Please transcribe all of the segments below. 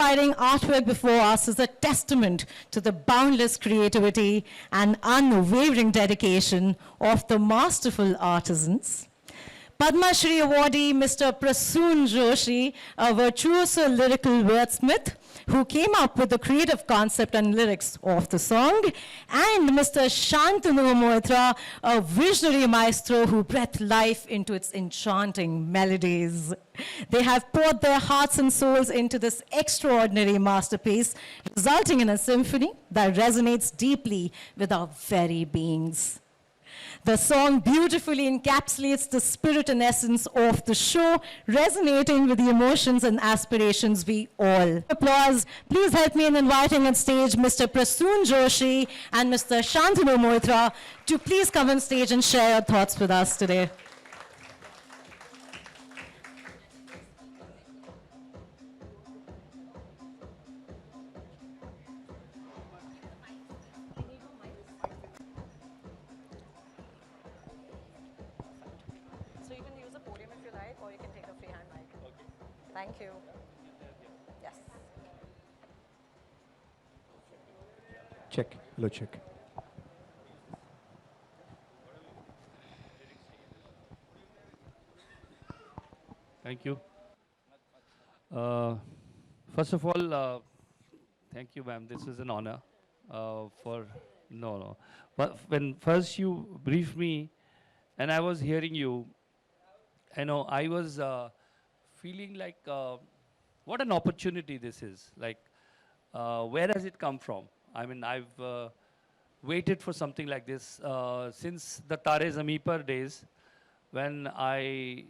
inspiring artwork before us is a testament to the boundless creativity and unwavering dedication of the masterful artisans. Padma Shri awardee Mr. Prasoon Joshi, a virtuoso lyrical wordsmith who came up with the creative concept and lyrics of the song, and Mr. Shantanu Moitra, a visionary maestro who breathed life into its enchanting melodies. They have poured their hearts and souls into this extraordinary masterpiece, resulting in a symphony that resonates deeply with our very beings. The song beautifully encapsulates the spirit and essence of the show, resonating with the emotions and aspirations we all. Applause. Please help me in inviting on stage Mr. Prasoon Joshi and Mr. Shantanu Moitra to please come on stage and share your thoughts with us today. Thank you. Yes. Check. Hello, check. Thank you. First of all, thank you, ma'am. This is an honor But when first you briefed me and I was hearing you, I was feeling like what an opportunity this is. Like, where has it come from? I mean, I've waited for something like this since the Tare Zameen Par days, when I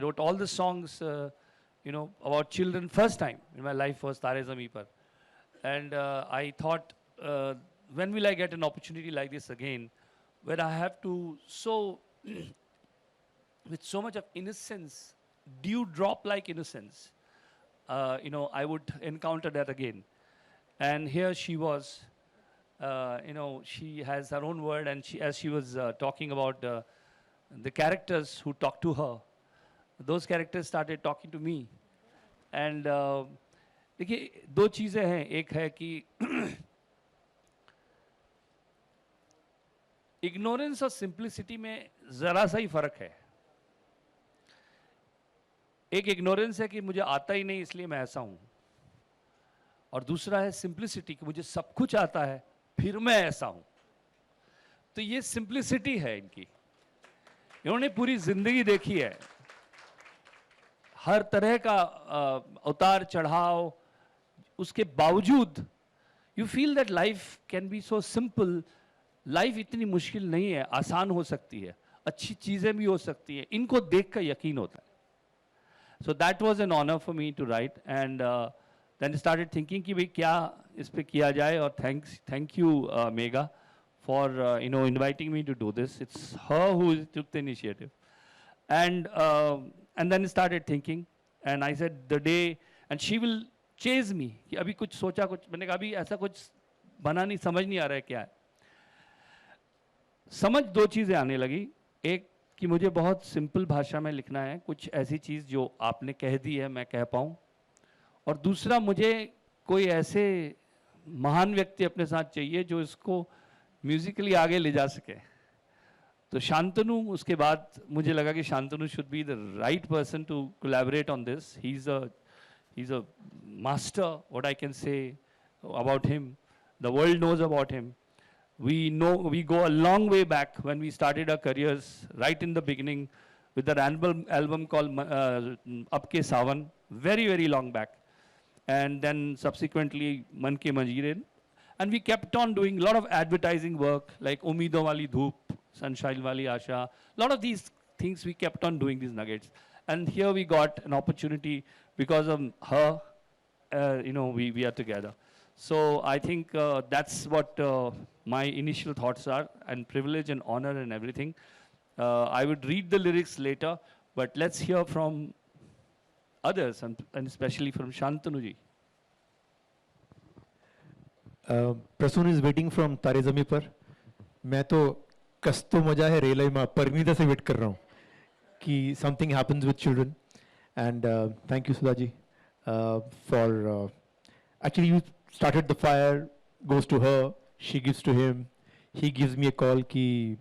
wrote all the songs, about children. First time in my life was Tare Zameen Par. And I thought, when will I get an opportunity like this again, where I have to with so much of innocence, dewdrop-like innocence, I would encounter that again. And here she was, she has her own word, and as she was talking about the characters who talked to her, those characters started talking to me. And देखिए, दो चीज़ें हैं. एक है कि ignorance और simplicity में ज़रा सा ही फ़र्क है. एक ignorance है कि मुझे आता ही नहीं इसलिए मैं ऐसा हूँ, और दूसरा है simplicity कि मुझे सब कुछ आता है फिर मैं ऐसा हूँ. तो ये simplicity है इनकी. इन्होंने पूरी जिंदगी देखी है, हर तरह का उतार चढ़ाव, उसके बावजूद you feel that life can be so simple. Life इतनी मुश्किल नहीं है, आसान हो सकती है, अच्छी चीज़ें भी हो सकती हैं, इनको देख कर यकीन होता है. So that was an honor for me to write, and then I started thinking कि भाई क्या इस पे किया जाए. और thank you Megha for inviting me to do this. It's her who took the initiative, and then I started thinking, and I said the day, and she will chase me कि अभी कुछ सोचा, कुछ मैंने कहा अभी ऐसा कुछ बना नहीं, समझ नहीं आ रहा है क्या है. समझ दो चीज़ें आने लगी. एक कि मुझे बहुत सिंपल भाषा में लिखना है, कुछ ऐसी चीज़ जो आपने कह दी है मैं कह पाऊँ. और दूसरा, मुझे कोई ऐसे महान व्यक्ति अपने साथ चाहिए जो इसको म्यूज़िकली आगे ले जा सके. तो शांतनु, उसके बाद मुझे लगा कि Shantanu should be the right person to collaborate on this. He is a master, what I can say about him. The world knows about him. We go a long way back when we started our careers, right in the beginning, with our album called Ab Ke Sawan, very, very long back. And then subsequently, Man Ke Manjeerin. And we kept on doing a lot of advertising work, like Umeedon Wali Dhoop, Sunshine Wali Asha. A lot of these things we kept on doing, these nuggets. And here we got an opportunity because of her, we are together. So I think that's what my initial thoughts are, and privilege and honor and everything. I would read the lyrics later, but let's hear from others, and especially from Shantanu ji. Prasoon is waiting from Tare Zameen Par. मैं तो कस्तो मजा है रेलाई माँ परमीदा से wait कर रहा हूँ कि something happens with children. And thank you Sudha ji for actually you started the fire, goes to her, she gives to him, he gives me a call ki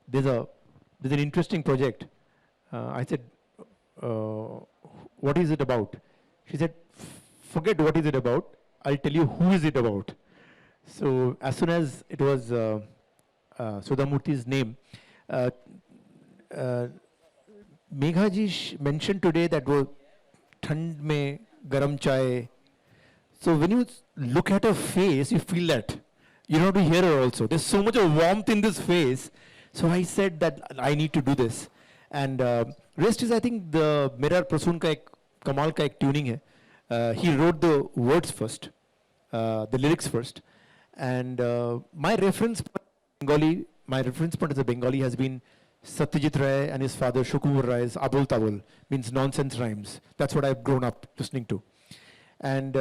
there's an interesting project. I said, what is it about? She said, forget what is it about, I'll tell you who is it about. So as soon as it was Sudha Murty's name, Megha ji mentioned today that wo thand mein garam chai. So when you look at her face, you feel that. You know, to hear her also. There's so much of warmth in this face. So I said that I need to do this. And rest is, I think, the मेरा प्रसून का एक कमाल का एक tuning है. He wrote the words first, the lyrics first. And my reference point as a Bengali has been Satyajit Ray and his father Shukumar Ray's Abul Tabul, means nonsense rhymes. That's what I've grown up listening to. And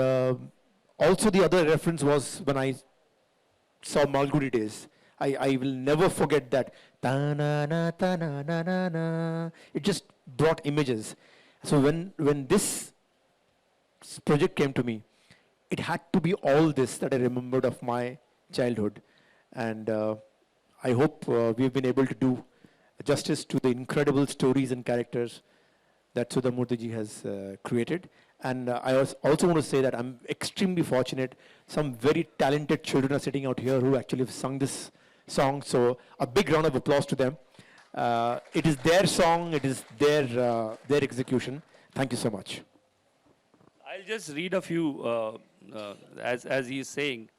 also the other reference was when I saw Malgudi Days. I will never forget that. Ta-na-na, ta-na-na-na-na. It just brought images. So when this project came to me, it had to be all this that I remembered of my childhood. And I hope we've been able to do justice to the incredible stories and characters that Sudha Murty ji has created. And I also want to say that I'm extremely fortunate. Some very talented children are sitting out here who actually have sung this song. So a big round of applause to them. It is their song. It is their execution. Thank you so much. I'll just read a few as he is saying.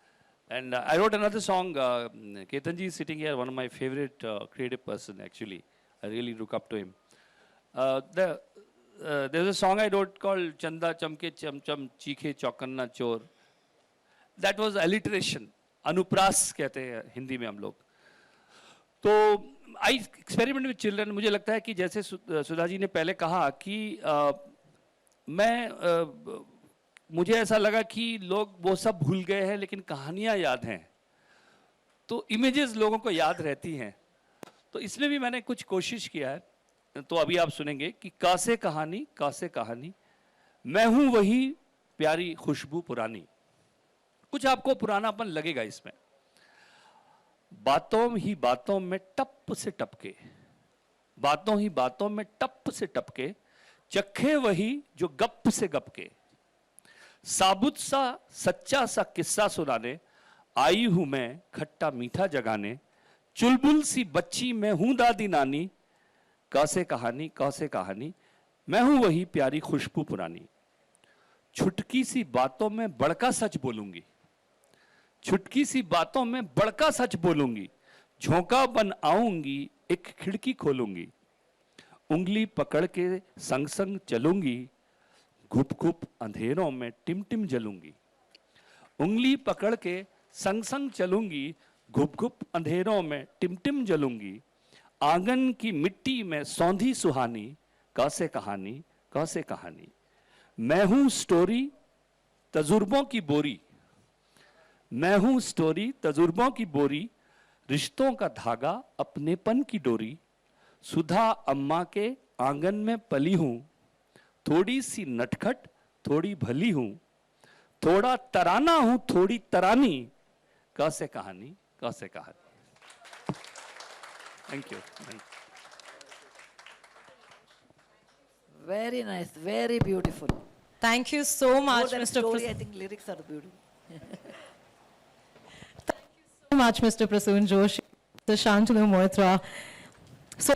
And I wrote another song. Ketanji is sitting here, one of my favorite creative person actually. I really look up to him. There's a song I wrote called Chanda Chamke Cham Cham Cheekhe Chaukanna Chor. That was alliteration. अनुप्रास कहते हैं हिंदी में हम लोग. तो आई experiment with children. मुझे लगता है कि जैसे सुधा जी ने पहले कहा कि मुझे ऐसा लगा कि लोग वो सब भूल गए हैं लेकिन कहानियाँ याद हैं. तो इमेजेस लोगों को याद रहती हैं. तो इसमें भी मैंने कुछ कोशिश किया है. तो अभी आप सुनेंगे कि कासे कहानी मैं हूँ वही प्यारी खुशबू पुरानी. कुछ आपको पुरानापन लगेगा इसमें. बातों ही बातों में टप से टपके, बातों ही बातों में टप से टपके, चखे वही जो गप से गपके. साबुत सा सच्चा सा किस्सा सुनाने आई हूं मैं खट्टा मीठा जगाने. चुलबुल सी बच्ची मैं हूं दादी नानी. कैसे कहानी मैं हूं वही प्यारी खुशबू पुरानी. छुटकी सी बातों में बड़का सच बोलूंगी, छुटकी सी बातों में बड़का सच बोलूंगी. झोंका बन आऊंगी एक खिड़की खोलूंगी. उंगली पकड़ के संग संग चलूंगी. घुप घुप अंधेरों में टिम टिम जलूंगी. उंगली पकड़ के संग संग चलूंगी. घुप घुप अंधेरों में टिम टिम जलूंगी. आंगन की मिट्टी में सौंधी सुहानी. कैसे कहानी मैं हूं स्टोरी तजुर्बों की बोरी. मैं हूं स्टोरी तजुर्बों की बोरी. रिश्तों का धागा अपनेपन की डोरी. सुधा अम्मा के आंगन में पली हूं. थोड़ी सी नटखट थोड़ी भली हूं. थोड़ा तराना हूं थोड़ी तरानी. कैसे कहानी Thank you. Very nice, very beautiful. Thank you so much, More than Mr. story, I think lyrics are beautiful. So much, Mr. Prasoon Joshi, the Shantanu Moitra. So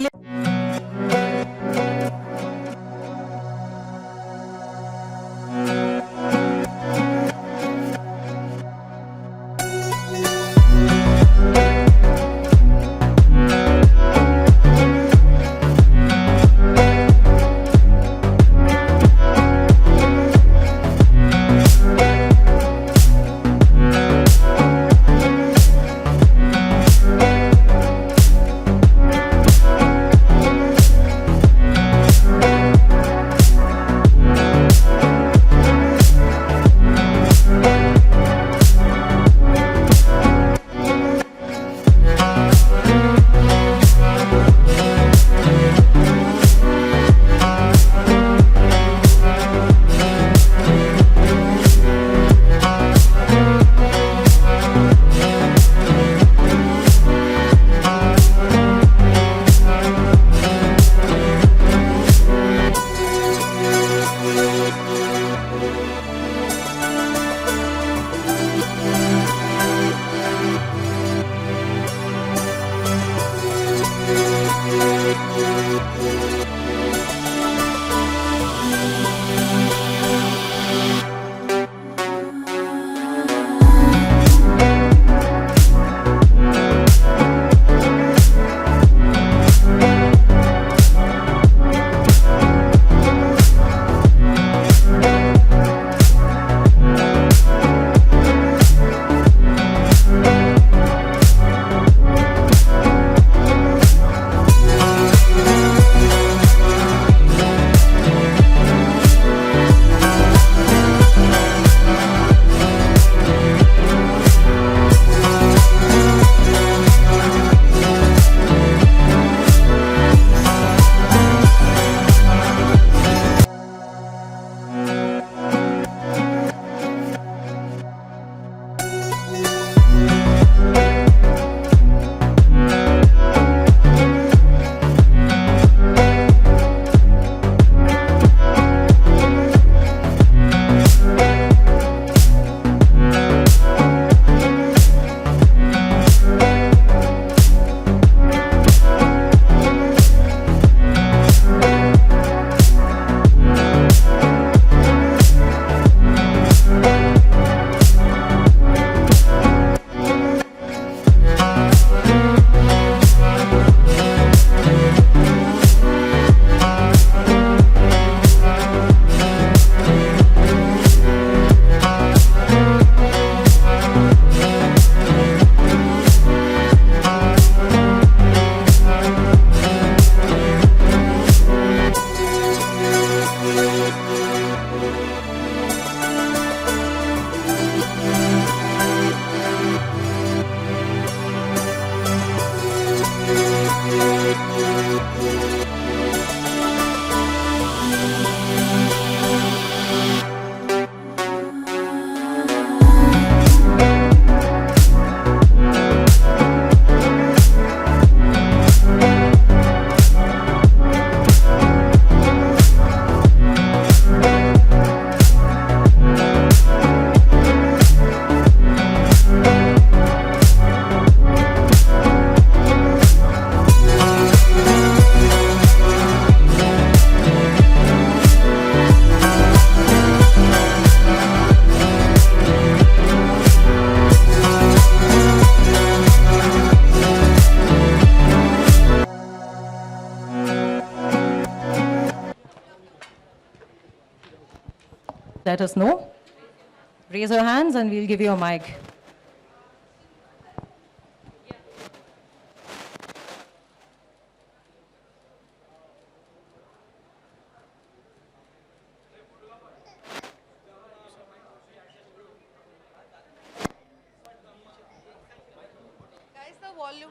Let us know. Raise your hands and we'll give you a mic. Guys, the volume.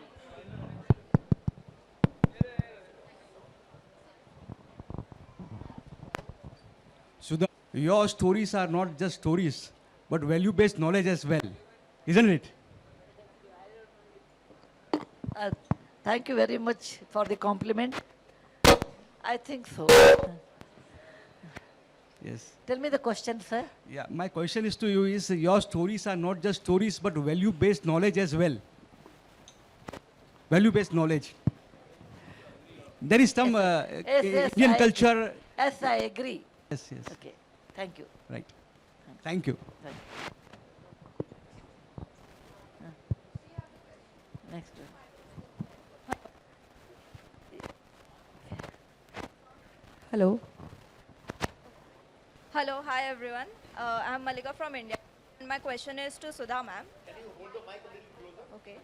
Sudha, your stories are not just stories, but value-based knowledge as well, isn't it? Thank you very much for the compliment. I think so. Yes. Tell me the question, sir. Yeah, my question is to you is your stories are not just stories, but value-based knowledge as well. Value-based knowledge. There is some Yes, Indian I- culture. Yes, I agree. Yes, yes. Okay, thank you. Right. Thank you. Thank you. Next one. Hello. Hello, hi everyone. I'm Malika from India. And my question is to Sudha ma'am. Can you hold the mic a little closer? Okay.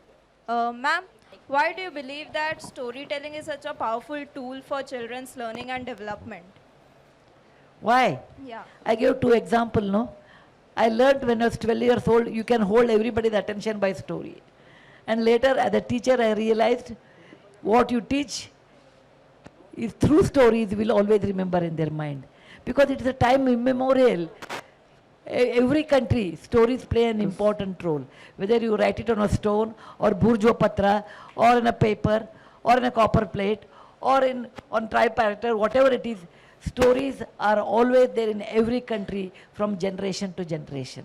Ma'am, why do you believe that storytelling is such a powerful tool for children's learning and development? Why? Yeah. I gave 2 examples, no? I learned when I was 12 years old, you can hold everybody's attention by story. And later, as a teacher, I realized what you teach is through stories will always remember in their mind. Because it is a time immemorial. Every country, stories play an important role. Whether you write it on a stone, or burjo patra, or in a paper, or in a copper plate, or on typewriter, whatever it is, stories are always there in every country from generation to generation.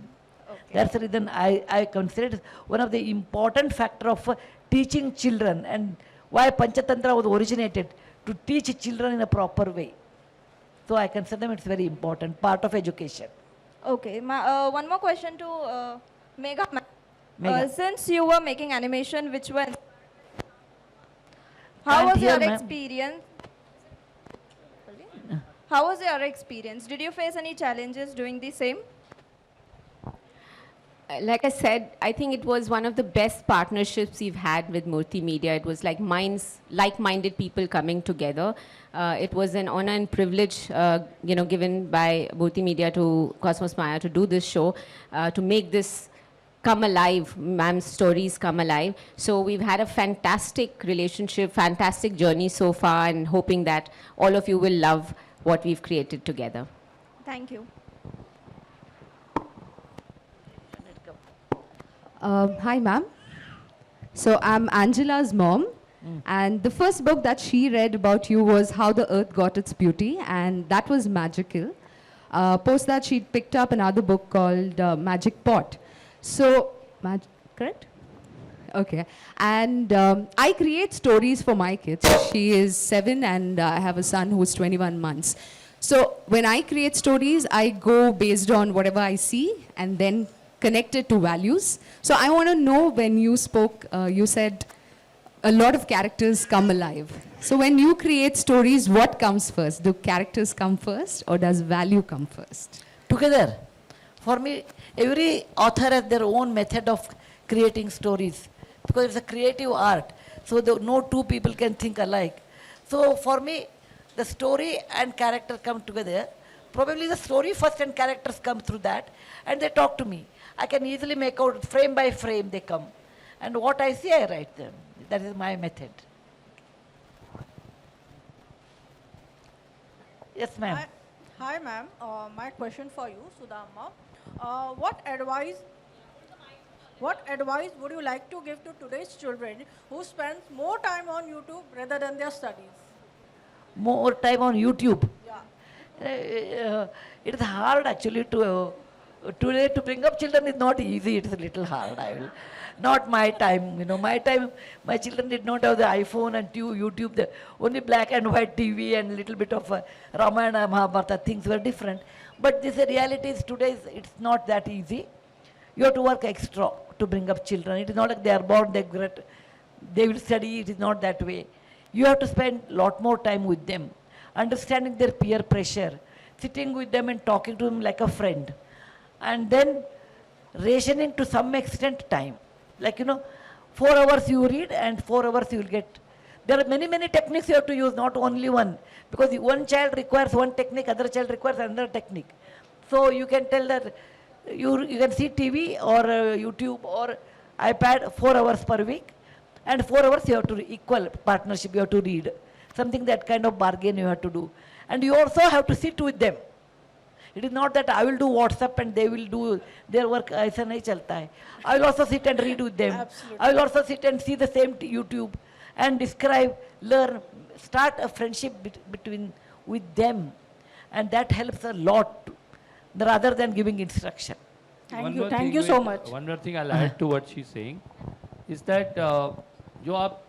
Okay. That's the reason I consider it one of the important factor of teaching children, and why Panchatantra was originated, to teach children in a proper way. So I consider them it's very important, part of education. Okay, one more question to Megha ma'am. Megha. Since you were making animation, which were how Can't was hear, your ma'am. experience? How was your experience? Did you face any challenges doing the same? Like I said, I think it was one of the best partnerships we've had with Murty Media. It was like like-minded people coming together. It was an honor and privilege, given by Murty Media to Cosmos Maya to do this show, to make this come alive, ma'am's stories come alive. So we've had a fantastic relationship, fantastic journey so far, and hoping that all of you will love what we've created together. Thank you. Hi, ma'am. So I'm Angela's mom, and the first book that she read about you was How the Earth Got Its Beauty, and that was magical. Post that, she picked up another book called Magic Pot. So, correct? Okay. And I create stories for my kids. She is 7 and I have a son who is 21 months. So when I create stories, I go based on whatever I see and then connect it to values. So I want to know, when you spoke, you said a lot of characters come alive. So when you create stories, what comes first? Do characters come first or does value come first? Together. For me, every author has their own method of creating stories, because it's a creative art. So no two people can think alike. So for me, the story and character come together. Probably the story first and characters come through that, and they talk to me. I can easily make out frame by frame they come. And what I see, I write them. That is my method. Yes, ma'am. Hi, ma'am. My question for you, Sudha Amma. What advice would you like to give to today's children who spend more time on YouTube rather than their studies? More time on YouTube. Yeah. It is hard actually to today to bring up children is not easy. It is a little hard. Not my time. My time, my children did not have the iPhone and YouTube. The only black and white TV and little bit of Ramayana, Mahabharata. Things were different. But this reality is today. It's not that easy. You have to work extra to bring up children. It is not like they are born, they will study. It is not that way. You have to spend a lot more time with them, understanding their peer pressure, sitting with them and talking to them like a friend, and then rationing to some extent time. 4 hours you read and 4 hours you will get. There are many techniques you have to use, not only one, because one child requires one technique, other child requires another technique. So you can tell that you can see TV or YouTube or iPad 4 hours per week, and 4 hours you have to equal partnership, you have to read. Something that kind of bargain you have to do. And you also have to sit with them. It is not that I will do WhatsApp and they will do their work. Aisa nahi chalta hai. I will also sit and read with them. Absolutely. I will also sit and see the same YouTube and describe, learn, start a friendship with them. And that helps a lot rather than giving instruction. Thank you so much. One more thing I'll add to what she's saying is that जो आप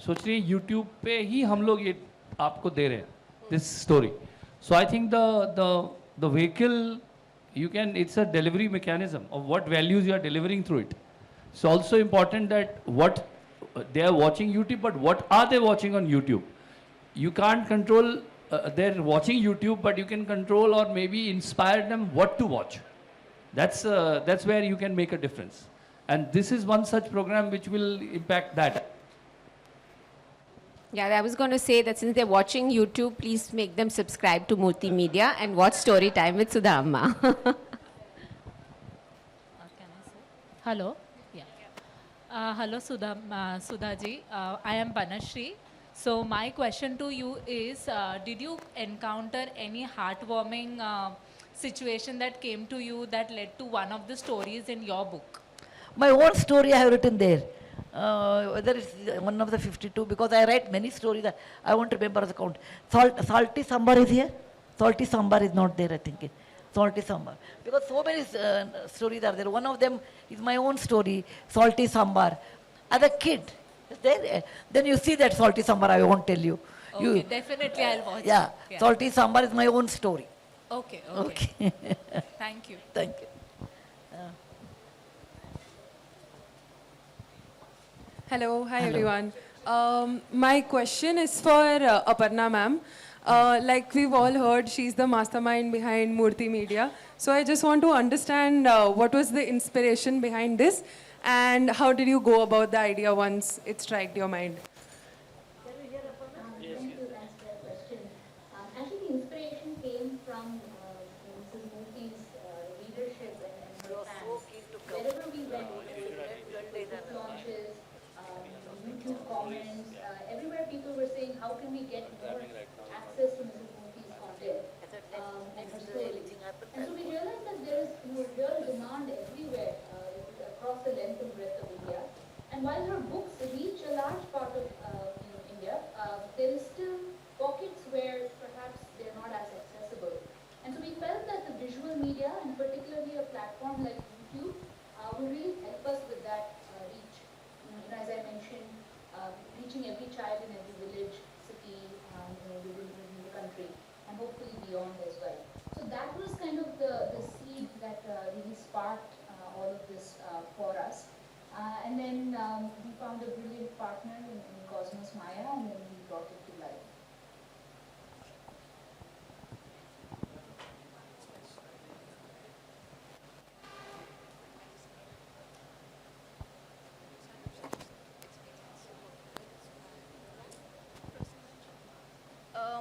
सोच रही हैं YouTube पे ही हम लोग ये आपको दे रहे हैं this story. So I think the vehicle, it's a delivery mechanism of what values you are delivering through it. It's also important that what they are watching YouTube, but what are they watching on YouTube? You can't control they're watching YouTube, but you can control or maybe inspire them what to watch. That's where you can make a difference. And this is one such program which will impact that. Yeah, I was going to say that since they're watching YouTube, please make them subscribe to Murty Media and watch Story Time with Sudha Amma. Hello. Yeah. Hello, Sudha ji. I am Banashri. So my question to you is, did you encounter any heartwarming situation that came to you that led to one of the stories in your book? My own story I have written there. Whether it's one of the 52, because I write many stories that I won't remember the count. Salty Sambar is here. Salty Sambar is not there, I think. Salty Sambar. Because so many stories are there. One of them is my own story, Salty Sambar. As a kid, there, then you see that Salty Sambar, I won't tell you. Okay, definitely I'll watch Yeah, it. salty sambar is my own story. Okay, okay. Thank you. Thank you. Hello, hi everyone. My question is for Aparna ma'am. Like we've all heard, she's the mastermind behind Murty Media. So I just want to understand what was the inspiration behind this and how did you go about the idea once it struck your mind? Actually, the inspiration came from Mrs. Murthy's leadership and her fans. Wherever we went, book launches, YouTube comments, everywhere people were saying, how can we get more access to Mrs. Murthy's content and her stories. And so we realized that there is real demand everywhere across the length and breadth of India. And while her books reach a large part of India, there is still pockets where perhaps they're not as accessible. And so we felt that the visual media, and particularly a platform like YouTube, will really help us with that reach. As I mentioned, reaching every child in every village, city, within the country, and hopefully beyond as well. So that was kind of the seed that really sparked all of this for us. And then we found a brilliant partner in Cosmos Maya, and then we brought it to life.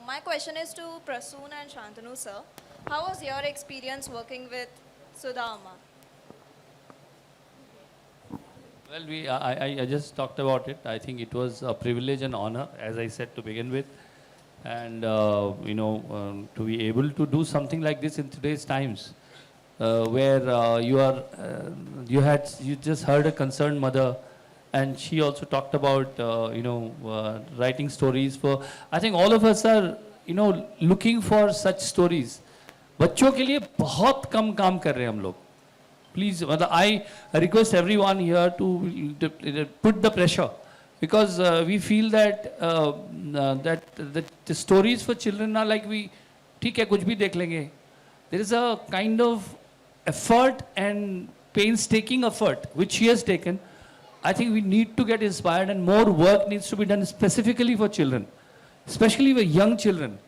My question is to Prasoon and Shantanu, sir. How was your experience working with Sudha Amma? Well, I just talked about it. I think it was a privilege and honor, as I said to begin with. And, to be able to do something like this in today's times, where you just heard a concerned mother, and she also talked about, writing stories for, I think all of us are, looking for such stories. बच्चों के लिए बहुत कम काम कर रहे हैं हम लोग. Please, I request everyone here to put the pressure, because we feel that the stories for children are like ठीक है कुछ भी देख लेंगे. There is a kind of effort and painstaking effort which she has taken. I think we need to get inspired, and more work needs to be done specifically for children, especially with young children,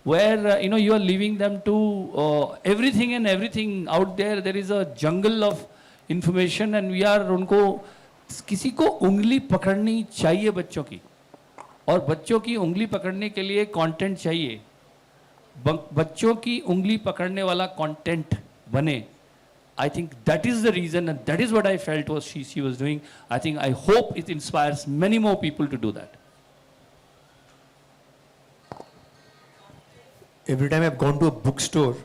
where you are leaving them to everything and everything out there. There is a jungle of information, and we are उनको किसी को उंगली पकड़नी चाहिए बच्चों की, और बच्चों की उंगली पकड़ने के लिए कंटेंट चाहिए. बच्चों की उंगली पकड़ने वाला कंटेंट बने. I think that is the reason, and that is what I felt was she was doing. I hope it inspires many more people to do that. Every time I've gone to a bookstore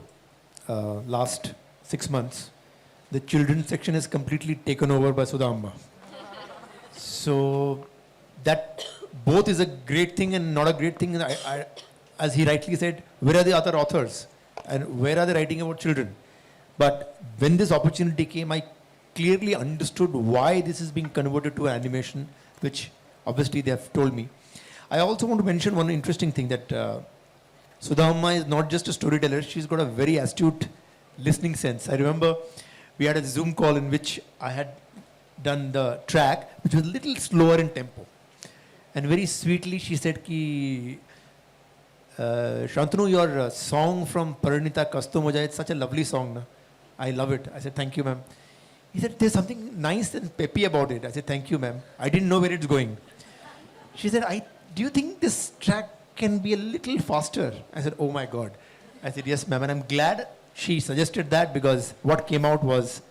last 6 months, the children's section is completely taken over by Sudha Amma. So that both is a great thing and not a great thing. As he rightly said, where are the other authors? And where are they writing about children? But when this opportunity came, I clearly understood why this is being converted to animation, which obviously they have told me. I also want to mention one interesting thing, that Sudha Amma is not just a storyteller, she's got a very astute listening sense. I remember we had a Zoom call in which I had done the track, which was a little slower in tempo. And very sweetly she said, ki, Shantanu, your song from Paranita Kasto Moja, it's such a lovely song. Na? I love it. I said, thank you, ma'am. He said, there's something nice and peppy about it. I said, thank you, ma'am. I didn't know where it's going. She said, do you think this track can be a little faster? I said, oh my God. I said, yes, ma'am. And I'm glad she suggested that, because what came out was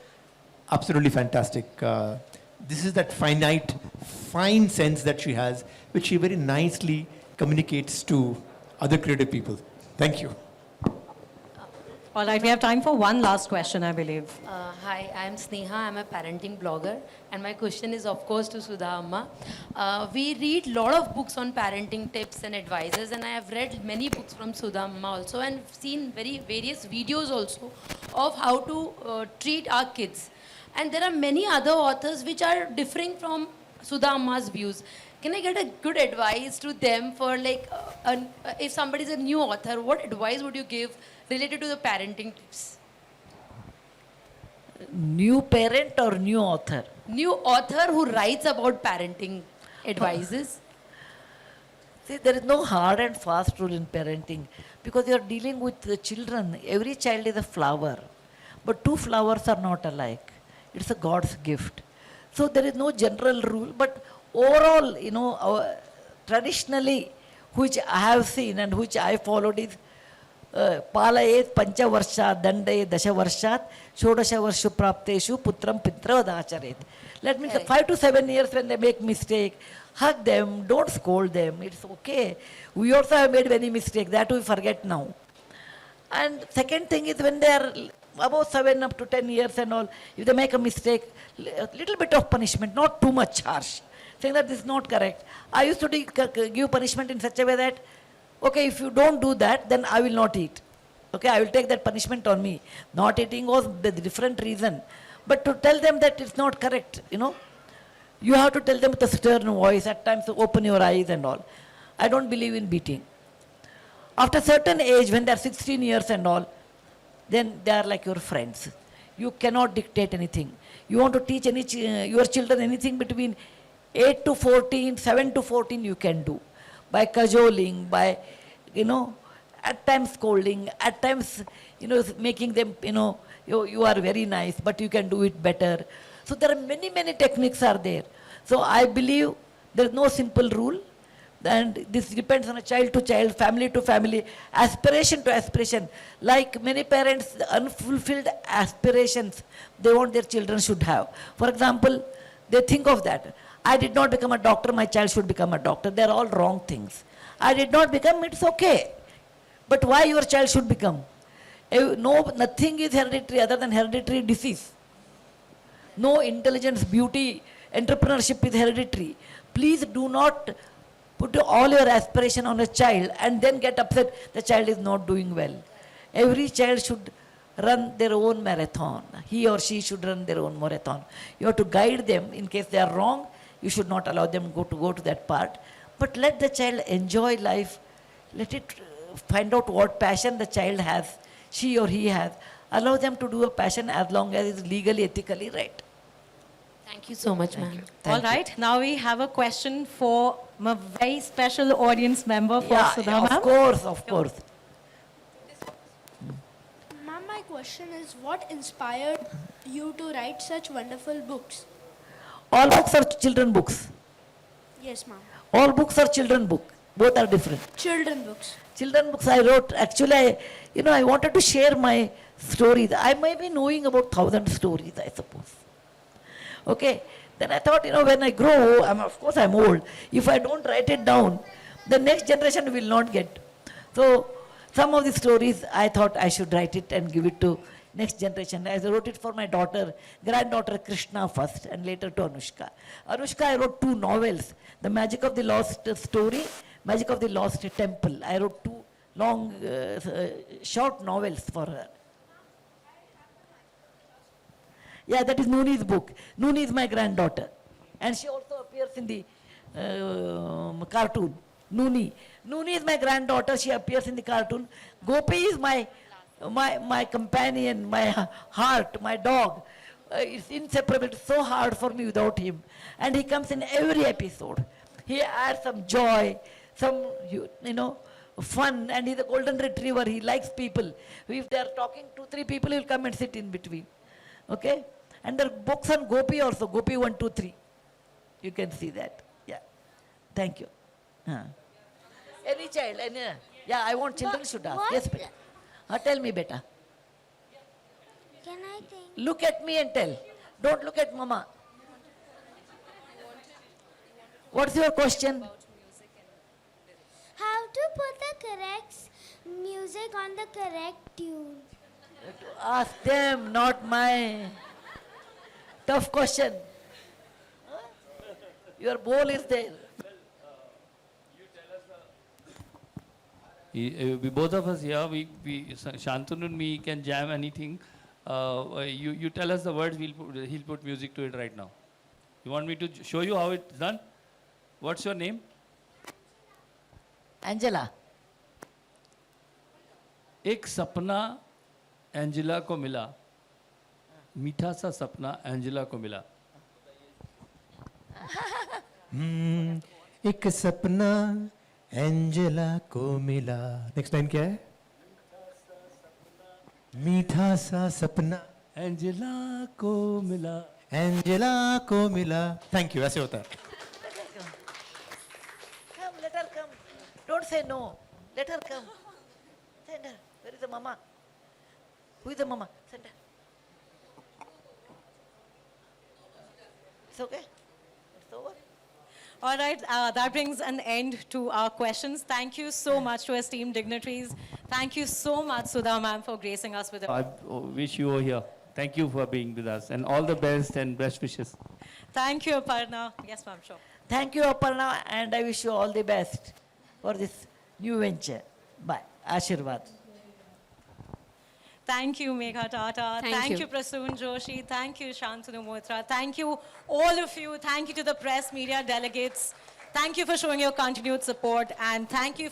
absolutely fantastic. This is that fine sense that she has, which she very nicely communicates to other creative people. Thank you. All right, we have time for one last question, I believe. Hi, I'm Sneha. I'm a parenting blogger. And my question is, of course, to Sudha Amma. We read a lot of books on parenting tips and advices. And I have read many books from Sudha Amma also, and seen various videos also of how to treat our kids. And there are many other authors which are differing from Sudha Amma's views. Can I get a good advice to them for like, if somebody is a new author, what advice would you give related to the parenting tips? New parent or new author? New author who writes about parenting advices. See, there is no hard and fast rule in parenting because you are dealing with the children. Every child is a flower, but two flowers are not alike. It's a God's gift. So there is no general rule, but overall, you know, traditionally, which I have seen and which I followed is Palayet Panchavarshat Dande Dashavarshat Shodashavarshu Prapteshu Putram Pitra Dacharet. Let me 5 to 7 years when they make mistake, hug them, don't scold them. It's okay. We also have made many mistakes, that we forget now. And second thing is when they are above 7 up to 10 years and all, if they make a mistake, a little bit of punishment, not too much harsh, saying that this is not correct. I used to give punishment in such a way that, okay, if you don't do that, then I will not eat. Okay, I will take that punishment on me. Not eating was the different reason. But to tell them that it's not correct, you know, you have to tell them with a stern voice, at times open your eyes and all. I don't believe in beating. After a certain age, when they are 16 years and all, then they are like your friends. You cannot dictate anything. You want to teach your children anything between 8 to 14, 7 to 14, you can do. By cajoling, by, you know, at times scolding, at times, you know, making them, you know, you are very nice, but you can do it better. So there are many, many techniques are there. So I believe there is no simple rule. And this depends on a child to child, family to family, aspiration to aspiration. Like many parents, the unfulfilled aspirations they want their children should have. For example, they think of that. I did not become a doctor, my child should become a doctor. They are all wrong things. I did not become, it's okay. But why your child should become? No, nothing is hereditary other than hereditary disease. No intelligence, beauty, entrepreneurship is hereditary. Please do not put all your aspiration on a child and then get upset the child is not doing well. Every child should run their own marathon. He or she should run their own marathon. You have to guide them in case they are wrong. You should not allow them go to that part. But let the child enjoy life. Let it find out what passion the child has, she or he has. Allow them to do a passion as long as it's legally, ethically right. Thank you so much, ma'am. All right, now we have a question for a very special audience member for Sudha ma'am. Of course, of course. Ma'am, my question is, what inspired you to write such wonderful books? All books are children books. Yes, ma'am. All books are children book. Both are different. Children books. Children books I wrote, actually, I wanted to share my stories. I may be knowing about 1,000 stories, I suppose. Okay, then I thought, when I grow, of course I'm old. If I don't write it down, the next generation will not get. So some of the stories I thought I should write it and give it to next generation. I wrote it for my daughter, granddaughter Krishna first, and later to Anushka. Anushka, I wrote 2 novels, The Magic of the Lost Story, Magic of the Lost Temple. I wrote 2 long, short novels for her. Yeah, that is Nooni's book. Nooni is my granddaughter. And she also appears in the cartoon. Nooni. Nooni is my granddaughter. She appears in the cartoon. Gopi is my companion, my heart, my dog. It's inseparable. It's so hard for me without him. And he comes in every episode. He adds some joy, some, fun. And he's a golden retriever. He likes people. If they are talking 2-3 people, he'll come and sit in between. Okay? And there are books on Gopi also, Gopi 1, 2, 3. You can see that. Yeah. Thank you. Any child, yeah, I want children should ask. Yes, beta. Tell me, beta. Can I think? Look at me and tell. Don't look at mama. What's your question? How to put the correct music on the correct tune? Ask them, not my tough question. Your bowl is there. We both of us here, Shantanu and me can jam anything. You tell us the words, he'll put music to it right now. You want me to show you how it's done? What's your name? Angela. एक सपना Angela को मिला, मीठा सा सपना Angela को मिला. एक सपना एंजेला को मिला. नेक्स्ट लाइन क्या है? मीठा सा सपना एंजेला को मिला. एंजेला को मिला. Thank you. ऐसे होता है. Come, let her come. Don't say no. Let her come. Send her. Where is the mama? Who is the mama? Send her. It's okay. It's over. All right, that brings an end to our questions. Thank you so much to esteemed dignitaries. Thank you so much, Sudha ma'am, for gracing us with I wish you were here. Thank you for being with us and all the best and best wishes. Thank you, Aparna. Yes, ma'am, sure. Thank you, Aparna, and I wish you all the best for this new venture. Bye. Ashirwad. Thank you, Megha Tata. Thank you. You, Prasoon Joshi. Thank you, Shantanu Moitra. Thank you, all of you. Thank you to the press, media, delegates. Thank you for showing your continued support. And thank you